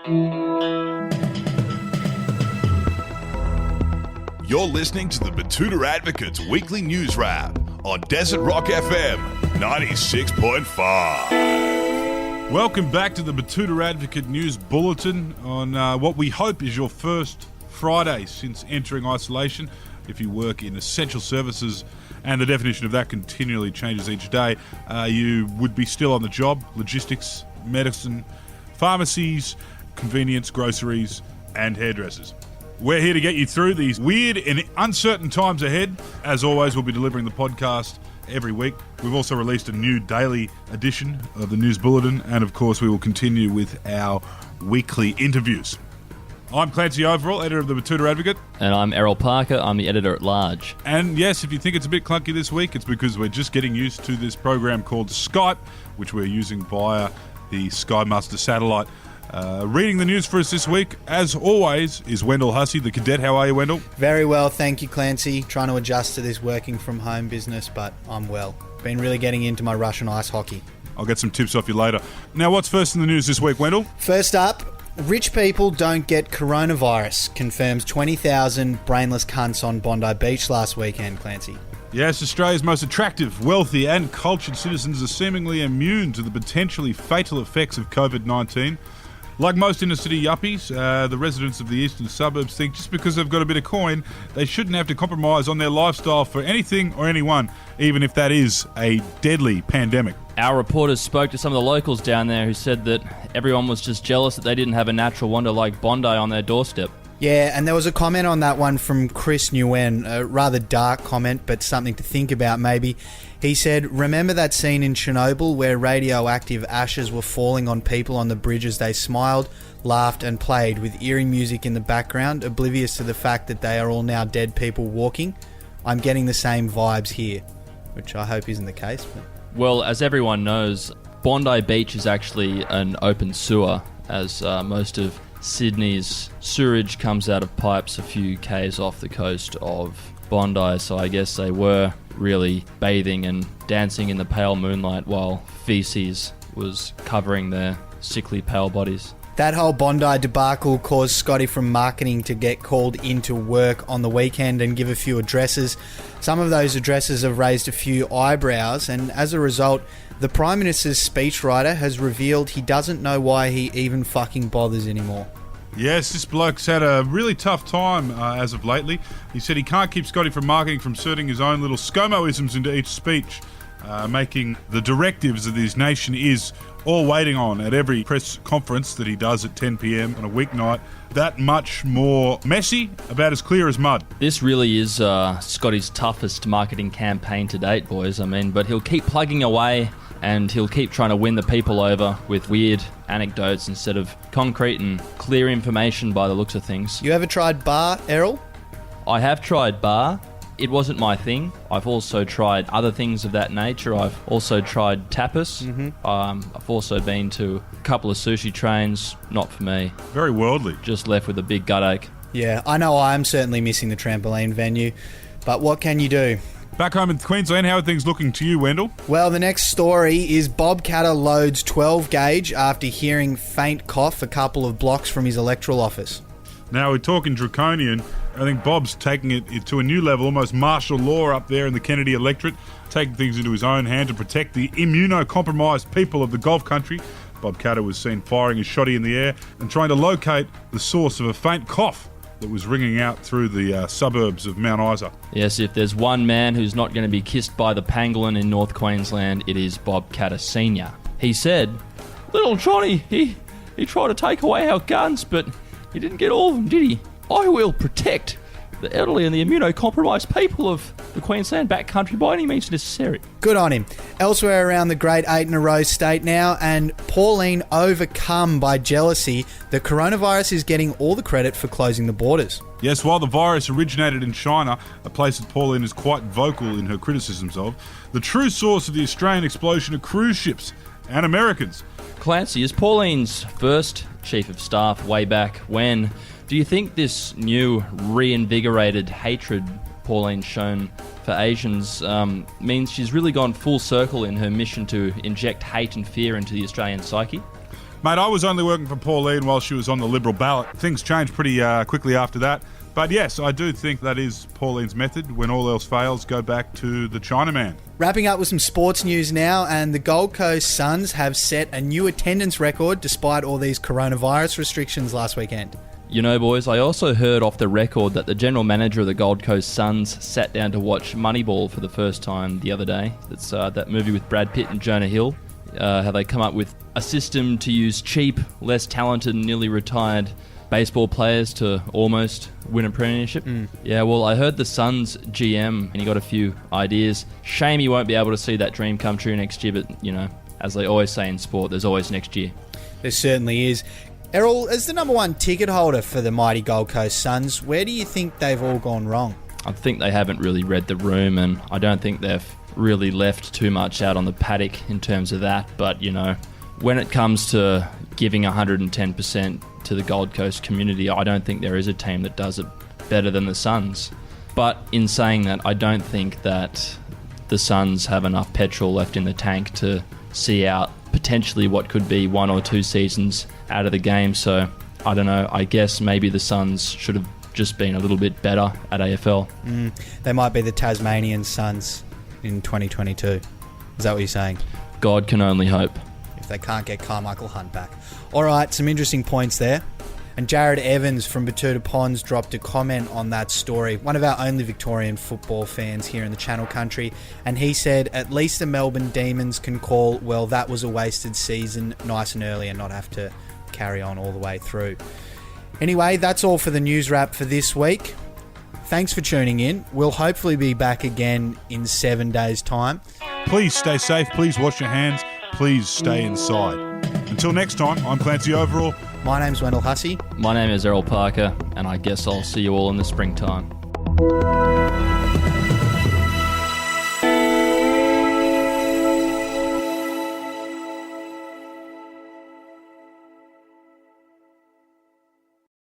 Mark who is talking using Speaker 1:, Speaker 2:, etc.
Speaker 1: You're listening to the Betoota Advocate's weekly news wrap on Desert Rock FM 96.5.
Speaker 2: Welcome back to the Betoota Advocate News Bulletin on what we hope is your first Friday since entering isolation. If you work in essential services, and the definition of that continually changes each day, you would be still on the job. Logistics, medicine, pharmacies, convenience, groceries, and hairdressers. We're here to get you through these weird and uncertain times ahead. As always, we'll be delivering the podcast every week. We've also released a new daily edition of the News Bulletin, and of course we will continue with our weekly interviews. I'm Clancy Overell, editor of the Betoota Advocate.
Speaker 3: And I'm Errol Parker, I'm the editor-at-large.
Speaker 2: And yes, if you think it's a bit clunky this week, it's because we're just getting used to this program called Skype, which we're using via the Sky Master satellite. Reading the news for us this week, as always, is Wendell Hussey, the cadet. How are you, Wendell?
Speaker 4: Very well, thank you, Clancy. Trying to adjust to this working from home business, but I'm well. Been really getting into my Russian ice hockey.
Speaker 2: I'll get some tips off you later. Now, what's first in the news this week, Wendell?
Speaker 4: First up, rich people don't get coronavirus, confirms 20,000 brainless cunts on Bondi Beach last weekend, Clancy.
Speaker 2: Yes, Australia's most attractive, wealthy and cultured citizens are seemingly immune to the potentially fatal effects of COVID-19. Like most inner-city yuppies, the residents of the eastern suburbs think just because they've got a bit of coin, they shouldn't have to compromise on their lifestyle for anything or anyone, even if that is a deadly pandemic.
Speaker 3: Our reporters spoke to some of the locals down there who said that everyone was just jealous that they didn't have a natural wonder like Bondi on their doorstep.
Speaker 4: Yeah, and there was a comment on that one from Chris Nguyen, a rather dark comment, but something to think about maybe. He said, remember that scene in Chernobyl where radioactive ashes were falling on people on the bridge as they smiled, laughed and played with eerie music in the background, oblivious to the fact that they are all now dead people walking? I'm getting the same vibes here, which I hope isn't the case. But...
Speaker 3: Well, as everyone knows, Bondi Beach is actually an open sewer, as most of Sydney's sewerage comes out of pipes a few k's off the coast of Bondi, so I guess they were really bathing and dancing in the pale moonlight while feces was covering their sickly pale bodies.
Speaker 4: That whole Bondi debacle caused Scotty from marketing to get called into work on the weekend and give a few addresses. Some of those addresses have raised a few eyebrows, and as a result, the Prime Minister's speechwriter has revealed he doesn't know why he even fucking bothers anymore.
Speaker 2: Yes, this bloke's had a really tough time as of lately. He said he can't keep Scotty from marketing from inserting his own little ScoMo-isms into each speech, making the directives that his nation is all waiting on at every press conference that he does at 10 p.m. on a weeknight that much more messy, about as clear as mud.
Speaker 3: This really is Scotty's toughest marketing campaign to date, boys. But he'll keep plugging away and he'll keep trying to win the people over with weird anecdotes instead of concrete and clear information by the looks of things.
Speaker 4: You ever tried bar, Errol?
Speaker 3: I have tried bar. It wasn't my thing. I've also tried other things of that nature. I've also tried tapas. I've also been to a couple of sushi trains. Not for me.
Speaker 2: Very worldly.
Speaker 3: Just left with a big gut ache.
Speaker 4: Yeah, I know I'm certainly missing the trampoline venue, but what can you do?
Speaker 2: Back home in Queensland, how are things looking to you, Wendell?
Speaker 4: Well, the next story is Bob Catter loads 12 gauge after hearing faint cough a couple of blocks from his electoral office.
Speaker 2: Now, we're talking draconian. I think Bob's taking it to a new level, almost martial law up there in the Kennedy electorate, taking things into his own hand to protect the immunocompromised people of the Gulf country. Bob Catter was seen firing his shotty in the air and trying to locate the source of a faint cough that was ringing out through the suburbs of Mount Isa.
Speaker 3: Yes, if there's one man who's not going to be kissed by the pangolin in North Queensland, it is Bob Catter Sr. He said, "Little Johnny, he tried to take away our guns, but he didn't get all of them, did he? I will protect the elderly and the immunocompromised people of the Queensland backcountry by any means necessary."
Speaker 4: Good on him. Elsewhere around the great 8-in-a-row state now, and Pauline overcome by jealousy, the coronavirus is getting all the credit for closing the borders.
Speaker 2: Yes, while the virus originated in China, a place that Pauline is quite vocal in her criticisms of, the true source of the Australian explosion are cruise ships and Americans.
Speaker 3: Clancy, is Pauline's first chief of staff way back when? Do you think this new reinvigorated hatred Pauline's shown for Asians means she's really gone full circle in her mission to inject hate and fear into the Australian psyche?
Speaker 2: Mate, I was only working for Pauline while she was on the Liberal ballot. Things changed pretty quickly after that. But yes, I do think that is Pauline's method. When all else fails, go back to the Chinaman.
Speaker 4: Wrapping up with some sports news now, and the Gold Coast Suns have set a new attendance record despite all these coronavirus restrictions last weekend.
Speaker 3: You know, boys, I also heard off the record that the general manager of the Gold Coast Suns sat down to watch Moneyball for the first time the other day. That's that movie with Brad Pitt and Jonah Hill. How they come up with a system to use cheap, less talented, nearly retired baseball players to almost win a premiership. Yeah, well, I heard the Suns GM, and he got a few ideas. Shame he won't be able to see that dream come true next year, but, you know, as they always say in sport, there's always next year.
Speaker 4: There certainly is. Errol, as the number one ticket holder for the mighty Gold Coast Suns, where do you think they've all gone wrong?
Speaker 3: I think they haven't really read the room, and I don't think they've really left too much out on the paddock in terms of that. But, you know, when it comes to giving 110% to the Gold Coast community, I don't think there is a team that does it better than the Suns. But in saying that, I don't think that the Suns have enough petrol left in the tank to see out potentially what could be 1 or 2 seasons out of the game. So, I don't know, I guess maybe the Suns should have just been a little bit better at AFL.
Speaker 4: They might be the Tasmanian Suns in 2022. Is that what you're saying?
Speaker 3: God can only hope.
Speaker 4: If they can't get Carmichael Hunt back. All right, some interesting points there. And Jared Evans from Betoota Ponds dropped a comment on that story, one of our only Victorian football fans here in the Channel Country, and he said, at least the Melbourne Demons can call, well, that was a wasted season, nice and early, and not have to carry on all the way through. Anyway, that's all for the news wrap for this week. Thanks for tuning in. We'll hopefully be back again in 7 days' time.
Speaker 2: Please stay safe. Please wash your hands. Please stay inside. Until next time, I'm Clancy Overell.
Speaker 4: My name's Wendell Hussey.
Speaker 3: My name is Errol Parker, and I guess I'll see you all in the springtime.